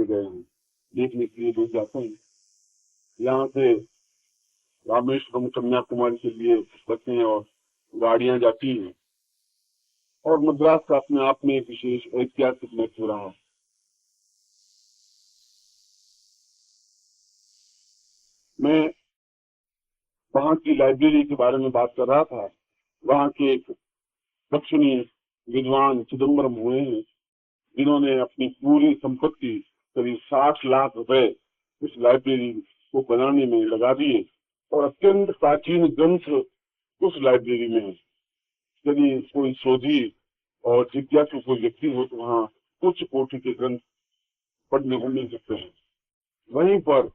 से गए हैं, देखने के लिए लोग जाते हैं। यहाँ से रामेश्वरम कन्याकुमारी के लिए बसें और गाड़ियां जाती हैं, और मद्रास का अपने आप में एक विशेष ऐतिहासिक महत्व रहा। मैं वहाँ की लाइब्रेरी के बारे में बात कर रहा था। वहाँ के एक दक्षिणी विद्वान चिदम्बरम हुए हैं, जिन्होंने अपनी पूरी संपत्ति करीब 60 लाख रुपए इस लाइब्रेरी को बनाने में लगा दिए, और अत्यंत प्राचीन ग्रंथ उस लाइब्रेरी में है। यदि कोई शोधी और जिज्ञासु कोई व्यक्ति हो तो वहाँ उच्च कोटि के ग्रंथ पढ़ने को मिल सकते हैं। वहीं पर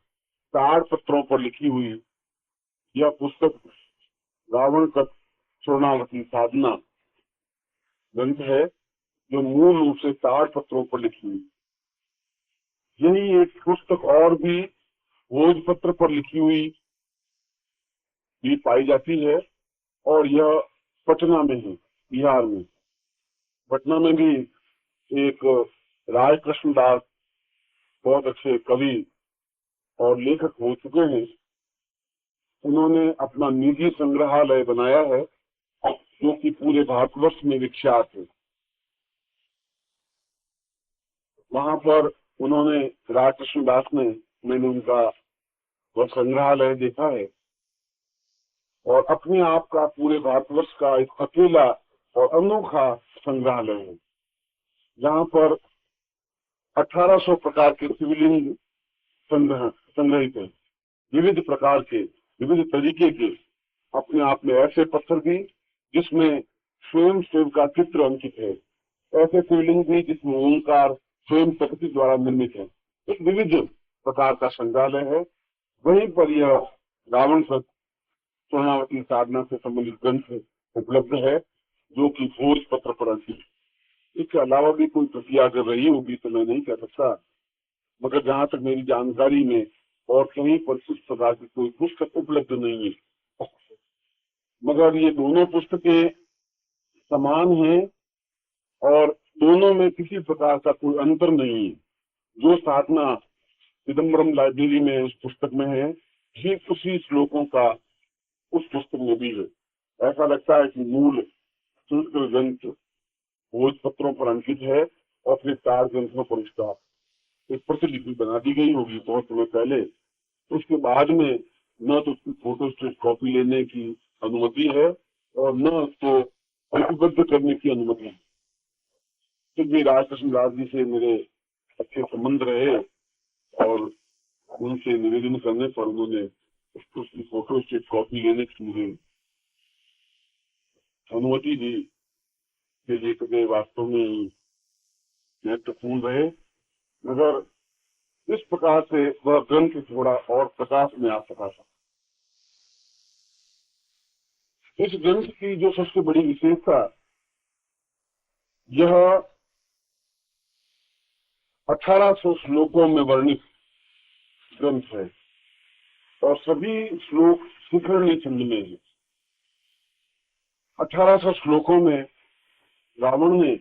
ताड़ पत्रों पर लिखी हुई यह पुस्तक रावण का स्वर्णावती साधना ग्रंथ है, जो मूल रूप से ताड़ पत्रों पर लिखी हुई। यही एक पुस्तक और भी भोजपत्र पर लिखी हुई भी पाई जाती है, और यह पटना में है, बिहार में। पटना में भी एक राय कृष्णदास बहुत अच्छे कवि और लेखक हो चुके हैं। उन्होंने अपना निजी संग्रहालय बनाया है, जो कि पूरे भारतवर्ष में विख्यात है। वहां पर उन्होंने राय कृष्णदास ने, मैंने उनका वह संग्रहालय देखा है, और अपने आप का पूरे भारतवर्ष का एक अकेला और अनोखा संग्रहालय है, जहाँ पर 1800 प्रकार के शिवलिंग संग्रहित है। विविध प्रकार के, विविध तरीके के, अपने आप में ऐसे पत्थर भी जिसमें स्वयं शिव का चित्र अंकित है, ऐसे शिवलिंग भी जिसमें ओंकार स्वयं प्रकृति द्वारा निर्मित है। एक विविध प्रकार का संग्रहालय है। वहीं पर यह रावण स्वर्णावती साधना से संबंधित ग्रंथ उपलब्ध है, जो कि भोजपत्र पर अंकित है। इसके अलावा भी कोई प्रक्रिया अगर रही होगी तो मैं नहीं कह सकता, मगर जहां तक मेरी जानकारी में और कहीं पर इस प्रकार की कोई पुस्तक उपलब्ध नहीं है। मगर ये दोनों पुस्तकें समान हैं, और दोनों में किसी प्रकार का कोई अंतर नहीं है। जो साधना चिदम्बरम लाइब्रेरी में उस पुस्तक में है, ठीक उसी श्लोकों का उस पुस्तक में भी है। ऐसा लगता है कि मूल संस्कृत ग्रंथ भोजपत्रों पर अंकित है, और फिर 4 ग्रंथों पर उसका एक प्रतिलिपि बना दी गई होगी बहुत समय पहले। उसके बाद में न तो उसकी फोटोस्टेट कॉपी लेने की अनुमति है, और न उसको लिपिबद्ध करने की अनुमति है। क्योंकि राज कृष्णदास जी से मेरे अच्छे संबंध रहे, और उनसे निवेदन करने पर उन्होंने उसकी फोटोस्टेट कॉपी लेने की मुझे अनुमति दी। ये वास्तव में महत्वपूर्ण रहे। मगर इस प्रकार से वह ग्रंथ थोड़ा और प्रकाश में आ सका था। इस ग्रंथ की जो सबसे बड़ी विशेषता, यह 1800 श्लोकों में वर्णित ग्रंथ है, और सभी श्लोक शिखरणी छंद में है। 1800 श्लोकों में रावण ने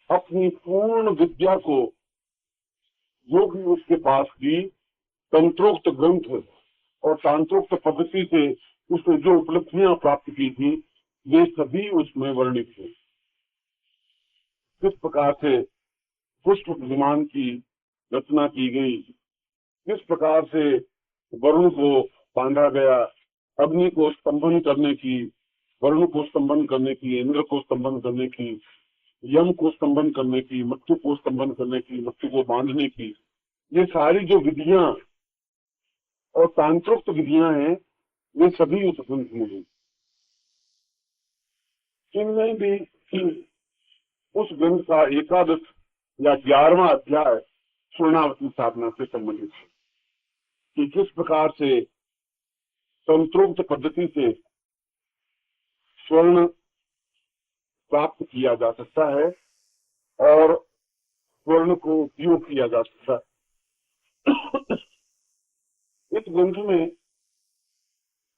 अपनी पूर्ण विद्या को, जो भी उसके पास थी, तंत्रोक्त ग्रंथ और तांत्रोक्त पद्धति से उसने जो उपलब्धियां प्राप्त की थी, वे सभी उसमें वर्णित थे। किस प्रकार से पुष्प विमान की रचना की गई, किस प्रकार से वरुण को बांधा गया, अग्नि को स्तंभन करने की, वरुण को स्तंभन करने की, इंद्र को स्तंभन करने की, यम को स्तंभन करने की, मृत्यु को स्तंभन करने की, मृत्यु को बांधने की, ये सारी जो विधियां और तांत्रोक्त विधियां हैं, वे सभी उस ग्रंथ में हैं। इनमें भी उस ग्रंथ का 11 या 11वां अध्याय स्वर्णावती साधना से संबंधित है, कि किस प्रकार से तंत्रोक्त पद्धति से स्वर्ण प्राप्त किया जा सकता है, और स्वर्ण को उपयोग किया जा सकता है। इस ग्रंथ में,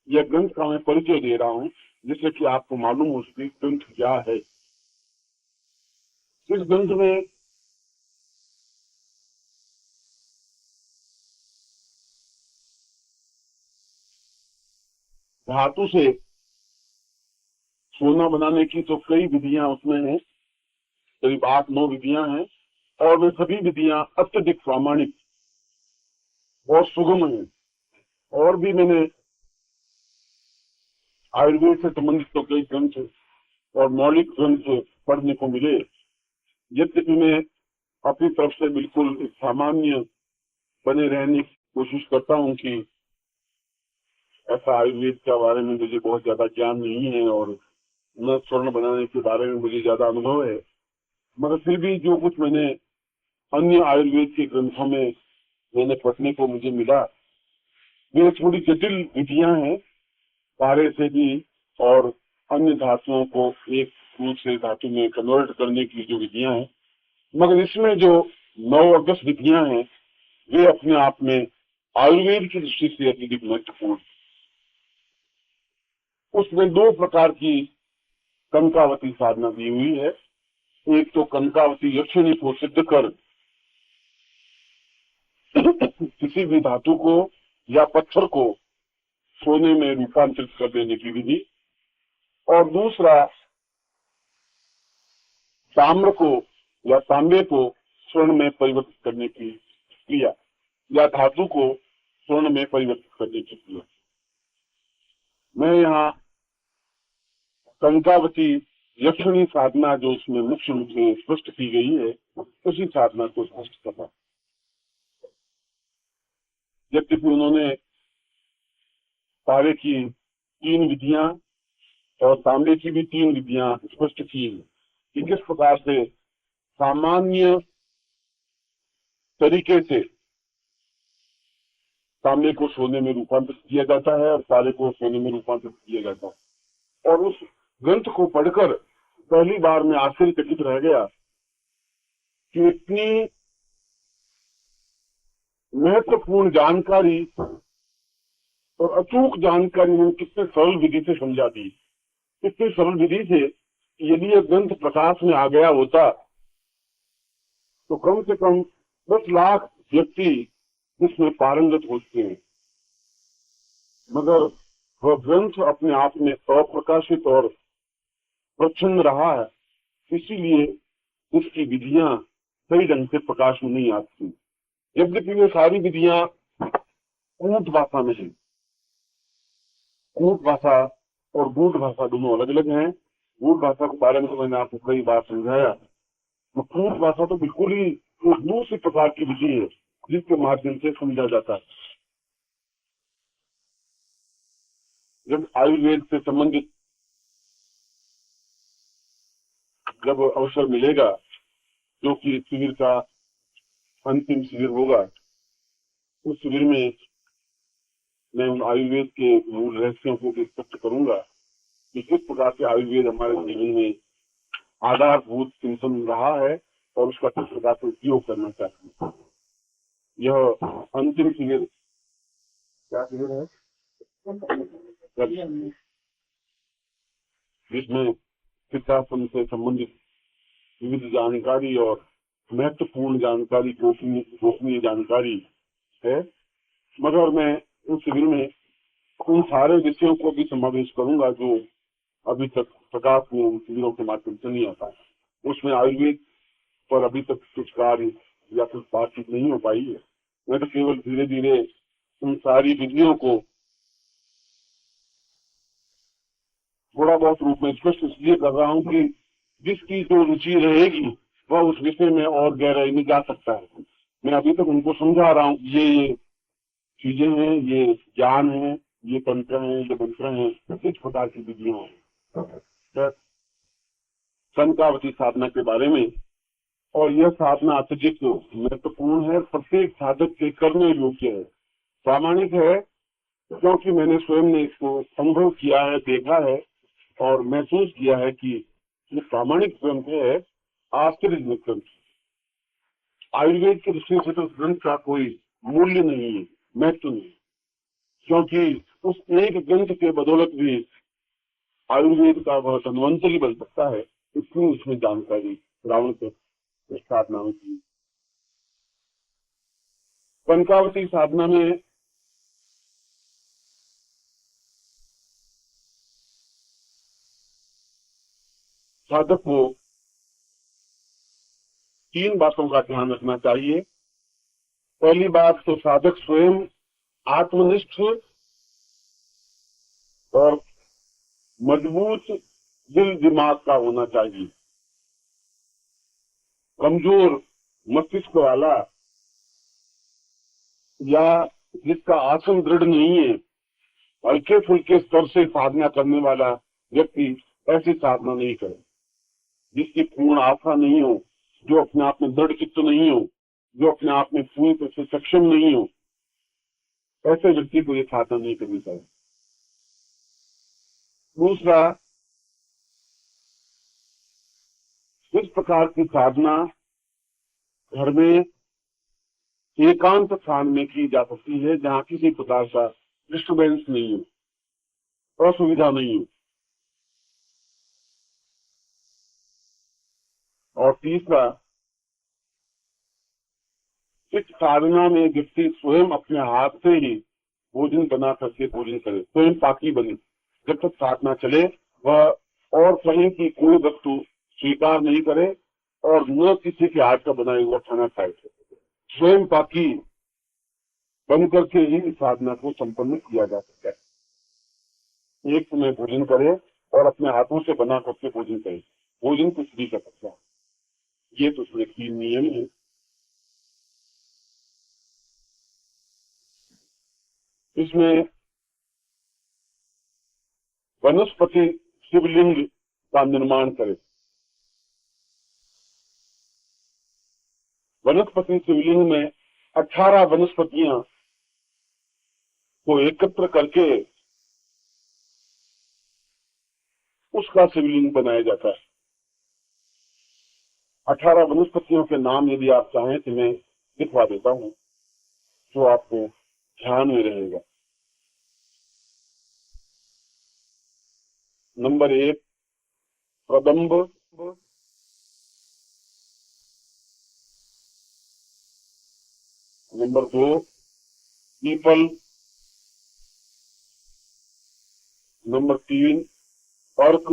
यह ग्रंथ का मैं परिचय दे रहा हूं, जिससे कि आपको मालूम हो सके ग्रंथ क्या है। इस ग्रंथ में धातु से सोना बनाने की तो कई विधियां उसमें हैं, करीब 8-9 विधियां हैं, और वे सभी विधियां अत्यधिक प्रामाणिक और सुगम हैं। और भी मैंने आयुर्वेद से संबंधित तो कई ग्रंथ और मौलिक ग्रंथ पढ़ने को मिले, यद्यपि मैं अपनी तरफ से बिल्कुल सामान्य बने रहने की कोशिश करता हूं कि ऐसा आयुर्वेद के बारे में मुझे बहुत ज्यादा ज्ञान नहीं है और न स्वर्ण बनाने के बारे में मुझे ज्यादा अनुभव है, मगर फिर भी जो कुछ मैंने अन्य आयुर्वेद के ग्रंथों में मैंने पढ़ने को मुझे मिला, वे थोड़ी जटिल विधियां हैं। पारे से भी और अन्य धातुओं को एक रूप से धातु में कन्वर्ट करने की जो विधियां हैं, मगर इसमें जो 9 विधियां हैं वे अपने आप में आयुर्वेद की दृष्टि से अत्यधिक महत्वपूर्ण। उसमें 2 प्रकार की कनकावती साधना दी हुई है। एक तो कनकावती यक्षिणी को सिद्ध कर किसी भी धातु को या पत्थर को सोने में रूपांतरित कर देने की विधि, और दूसरा ताम्र को या तांबे को स्वर्ण में परिवर्तित करने की क्रिया या धातु को स्वर्ण में परिवर्तित करने की क्रिया। मैं यहाँ कनकावती यक्षिणी साधना जो उसमें मुख्य रूप से स्पष्ट की गई है, उसी साधना को स्पष्ट करना। यद्यपि उन्होंने पारे की 3 विधियां और तांबे की भी 3 विधियां स्पष्ट की कि किस प्रकार से सामान्य तरीके से तांबे को सोने में रूपांतरित किया जाता है और पारे को सोने में रूपांतरित किया जाता है। और उस ग्रंथ को पढ़कर पहली बार मैं आश्चर्यचकित रह गया कि इतनी महत्वपूर्ण जानकारी और अचूक जानकारी ने कितने सरल विधि से समझा दी। इतनी सरल विधि से यदि यह ग्रंथ प्रकाश में आ गया होता तो कम से कम 10 लाख व्यक्ति इसमें पारंगत होते हैं, मगर वह ग्रंथ अपने आप में अप्रकाशित और प्रच्छन्न रहा है, इसीलिए उसकी विधियां सही ढंग से प्रकाश में नहीं आती। यद्यपि वे सारी विधियां कूट भाषा में है। कूट भाषा और गूढ़ भाषा दोनों अलग अलग हैं। गूढ़ भाषा के बारे में तो मैंने आपको कई बार समझाया। तो कूट भाषा तो बिल्कुल ही दूसरी प्रकार की विधि है जिसके माध्यम से समझा जाता है। जब आयुर्वेद से संबंधित जब अवसर मिलेगा, जो कि शिविर का अंतिम शिविर होगा, उस शिविर में मैं उन आयुर्वेद के मूल रहस्यों को स्पष्ट करूंगा कि किस प्रकार से आयुर्वेद हमारे जीवन में आधारभूत चिंतन रहा है और उसका किस प्रकार से उपयोग करना चाहिए। यह अंतिम शिविर क्या शिविर है जिसमें शिक्षासन से संबंधित विविध जानकारी और महत्वपूर्ण जानकारी, गोपनीय जानकारी है, मगर मैं उस शिविर में उन सारे विषयों को भी समावेश करूंगा जो अभी तक प्रकाश में उन शिविरों के माध्यम से नहीं आता है। उसमें आयुर्वेद पर अभी तक कुछ कार्य या कुछ बातचीत नहीं हो पाई है। मैं तो केवल धीरे धीरे उन सारी विधियों को थोड़ा बहुत रूप में स्पष्ट इसलिए कर रहा हूं कि जिसकी जो रुचि रहेगी वह उस विषय में और गहराई में जा सकता है। मैं अभी तक उनको समझा रहा हूँ ये चीजें हैं, ये ज्ञान है, ये तंत्र हैं, ये मंत्र हैं, किस प्रकार की विधियां हैं कनकावती साधना के बारे में। और यह साधना अत्यधिक महत्वपूर्ण है, प्रत्येक साधक के करने योग्य है, प्रामाणिक है, क्योंकि मैंने स्वयं ने इसको अनुभव किया है, देखा है और महसूस किया है कि ये प्रामाणिक ग्रंथ है, आश्चर्यजनक ग्रंथ। आयुर्वेद की दृष्टि से तो ग्रंथ का कोई मूल्य नहीं है, महत्व नहीं, क्योंकि उस एक ग्रंथ के बदौलत भी आयुर्वेद का वह धन्वंतरी बन सकता है। इतनी उसमें जानकारी रावण के साधना में की। कनकावती साधना में साधक को 3 बातों का ध्यान रखना चाहिए। पहली बात तो साधक स्वयं आत्मनिष्ठ और मजबूत दिल दिमाग का होना चाहिए। कमजोर मस्तिष्क वाला या जिसका आसन दृढ़ नहीं है, हल्के फुल्के स्तर से साधना करने वाला व्यक्ति ऐसी साधना नहीं करे। जिसकी पूर्ण आस्था नहीं हो, जो अपने आप में दृढ़ चित्त नहीं हो, जो अपने आप में पूरी तरह से सक्षम नहीं हो, ऐसे व्यक्ति को ये साधना नहीं करनी चाहिए। दूसरा, इस प्रकार की साधना घर में एकांत स्थान में की जा सकती है, जहां किसी प्रकार का डिस्टर्बेंस नहीं हो, असुविधा नहीं हो। और तीसरा, इस साधना में व्यक्ति स्वयं अपने हाथ से ही भोजन बना करके भोजन करे, स्वयं पाकी बने। जब तक साधना चले वह और कहीं की कोई वस्तु स्वीकार नहीं करे और न किसी के हाथ का बनाया हुआ खाना खाए। स्वयं पाकी बन करके ही साधना को संपन्न किया जा सकता है। एक समय भोजन करे और अपने हाथों से बना करके भोजन करे। भोजन कुछ भी कर सकता है। ये तो उसमें 3 नियम है। इसमें वनस्पति शिवलिंग का निर्माण करे। वनस्पति शिवलिंग में 18 वनस्पतियां को एकत्र करके उसका शिवलिंग बनाया जाता है। 18 वनस्पतियों के नाम यदि आप चाहें तो मैं लिखवा देता हूं, जो आपको ध्यान में रहेगा। नंबर 1 कदम्ब, नंबर 2 पीपल, नंबर 3 अर्क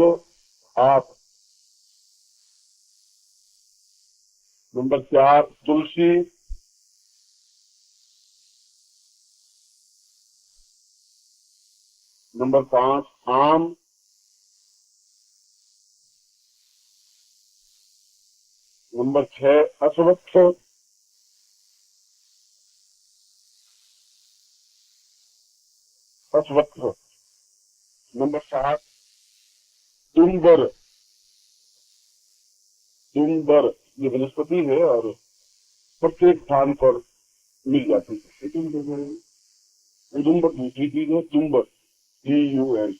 आप, नंबर 4 तुलसी, नंबर 5 आम, नंबर 6 अश्वत्थ, नंबर 7 तुम्बर। तुम्बर ये वनस्पति है और प्रत्येक स्थान पर मिल जाती है। उदुम्बर दूसरी चीज है, तुम्बर TUL।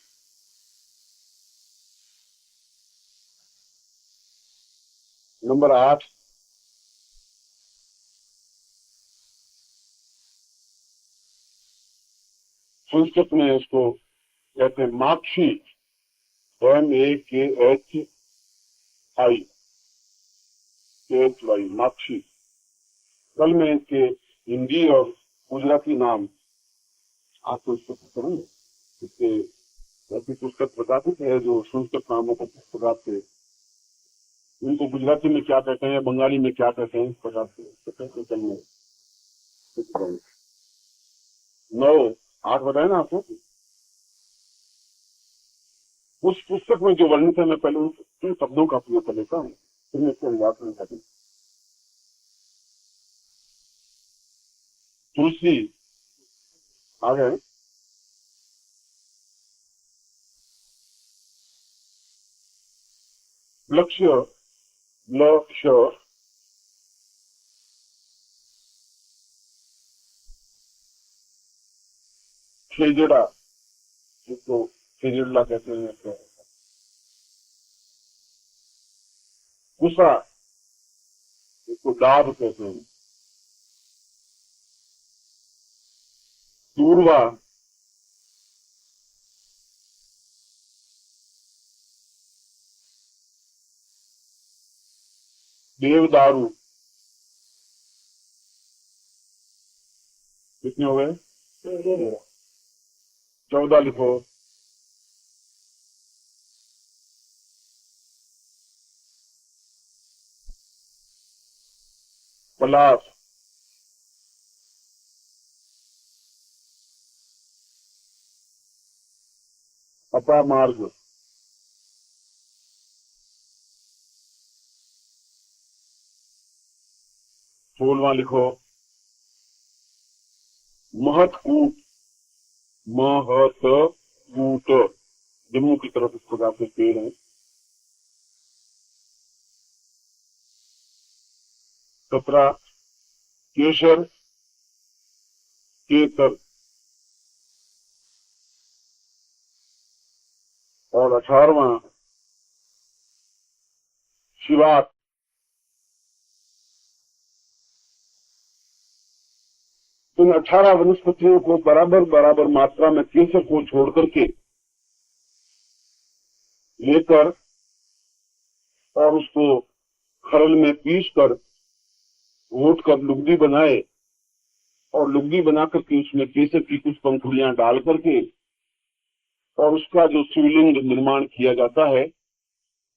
नंबर 8 संस्कृत में इसको कहते हैं माक्षी, MAKHI, माक्षी। कल मैं इसके हिंदी और गुजराती नाम आपको इसको करूंगा। इसके ऐसी पुस्तक प्रकाशित है जो संस्कृत नामों को प्रकाशित है, उनको गुजराती में क्या कहते हैं, बंगाली में क्या कहते हैं, इस प्रकार से कैसे चलने 9 8 बताए ना आपको। उस पुस्तक में जो वर्णित है मैं पहले उन शब्दों का प्रयोग कर लेता हूँ, फिर मैं इसको याद नहीं करती। तुलसी आ गए, लक्ष्य, लक्ष्य, खेजड़ा, जिसको खेजड़ा कहते हैं, गुस्सा, जिसको डाब कहते हैं, दूरवा, देवदारू। कितने हो गए? 14 लिखो। पलाश, अपामार्ग, सोलवा लिखो महतकूट, महतकूट, जम्मू की तरफ इस प्रकार से पेड़ है। 17 केसर, केकर, और 18वां शिवात। इन 18 वनस्पतियों को बराबर बराबर मात्रा में केसर को छोड़ करके लेकर और उसको खरल में पीस कर घोट कर लुगदी बनाए, और लुगदी बना करके उसमें केसर की कुछ पंखुड़ियां डाल करके और उसका जो शिवलिंग निर्माण किया जाता है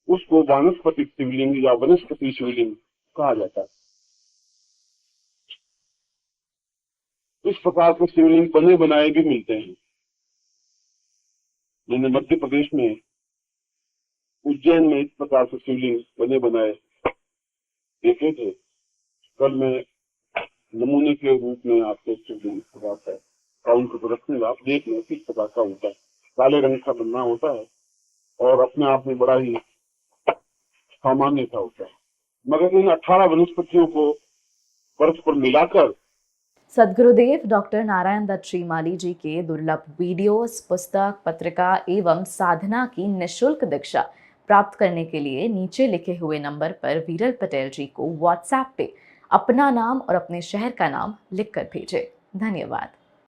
उसको वानस्पतिक शिवलिंग या वनस्पति शिवलिंग कहा जाता है। इस प्रकार के शिवलिंग बने बनाए भी मिलते हैं। मैंने मध्य प्रदेश में उज्जैन में इस प्रकार से शिवलिंग बने बनाए देखे थे। कल मैं नमूने के रूप में आपको शिवलिंग बताता है, काउंटर पर रखूंगा, आप देखिए किस प्रकार का होता है। काले रंग का बनना होता है और अपने आप में बड़ा ही सामान्य सा होता है, मगर इन 18 वनस्पतियों को परस्पर मिलाकर सद्गुरुदेव डॉक्टर नारायण दत्त श्रीमाली जी के दुर्लभ वीडियोस, पुस्तक, पत्रिका एवं साधना की निःशुल्क दीक्षा प्राप्त करने के लिए नीचे लिखे हुए नंबर पर वीरल पटेल जी को व्हाट्सएप पे अपना नाम और अपने शहर का नाम लिखकर भेजें। धन्यवाद।